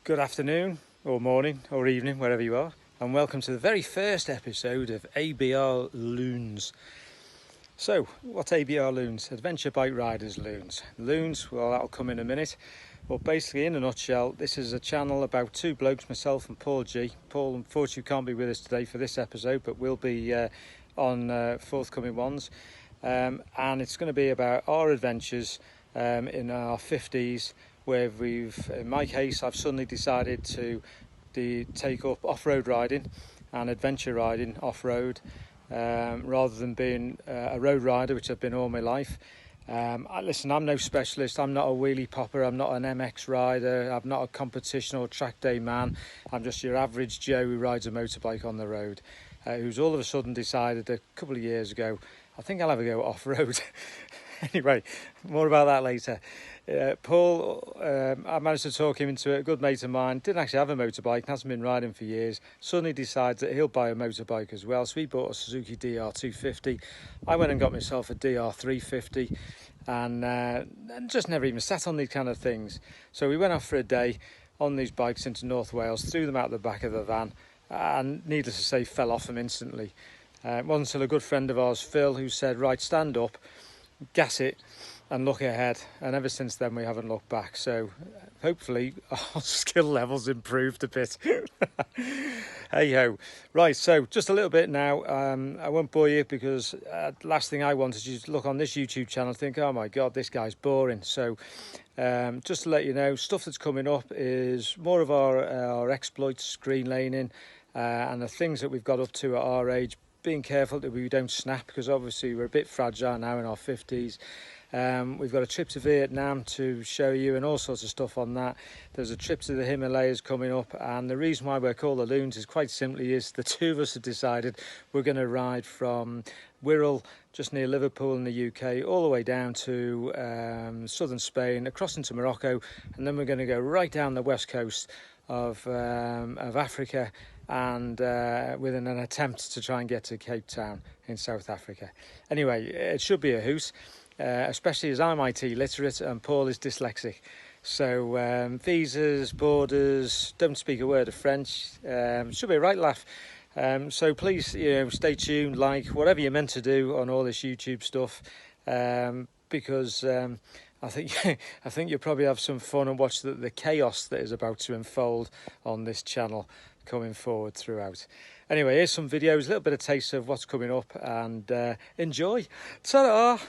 Good afternoon, or morning, or evening, wherever you are, and welcome to the very first episode of ABR Loons. So, what's ABR Loons? Adventure Bike Riders Loons. Loons, well, that'll come in a minute. But basically, in a nutshell, this is a channel about two blokes, myself and Paul G. Paul, unfortunately, can't be with us today for this episode, but we'll be on forthcoming ones. And it's going to be about our adventures in our 50s, where in my case, I've suddenly decided to take up off-road riding and adventure riding off-road, rather than being a road rider, which I've been all my life. Listen, I'm no specialist. I'm not a wheelie popper. I'm not an MX rider. I'm not a competition or track day man. I'm just your average Joe who rides a motorbike on the road, who's all of a sudden decided a couple of years ago, I think I'll have a go off-road. Anyway, more about that later. Paul, I managed to talk him into it. A good mate of mine didn't actually have a motorbike, hasn't been riding for years. Suddenly decides that he'll buy a motorbike as well. So he bought a Suzuki DR250. I went and got myself a DR350 and just never even sat on these kind of things. So we went off for a day on these bikes into North Wales, threw them out the back of the van, and needless to say, fell off them instantly. It wasn't until a good friend of ours, Phil, who said, right, stand up, gas it and look ahead, and ever since then we haven't looked back. So hopefully our skill levels improved a bit. Hey ho. Right, so just a little bit now. I won't bore you because last thing I want is you to look on this YouTube channel and think, oh my god, this guy's boring. So just to let you know, stuff that's coming up is more of our exploits, green laning, and the things that we've got up to at our age, being careful that we don't snap, because obviously we're a bit fragile now in our 50s. We've got a trip to Vietnam to show you and all sorts of stuff on that. There's a trip to the Himalayas coming up, and the reason why we're called the Loons is quite simply is the two of us have decided we're going to ride from Wirral, just near Liverpool in the UK, all the way down to southern Spain, across into Morocco, and then we're going to go right down the west coast of Africa, and with an attempt to try and get to Cape Town in South Africa. Anyway, it should be a hoot. Especially as I'm IT literate and Paul is dyslexic. So visas, borders, don't speak a word of French. Should be a right laugh. So please, stay tuned, like whatever you're meant to do on all this YouTube stuff, because I think you'll probably have some fun and watch the chaos that is about to unfold on this channel coming forward throughout. Anyway, here's some videos, a little bit of taste of what's coming up, and enjoy. Ta-da!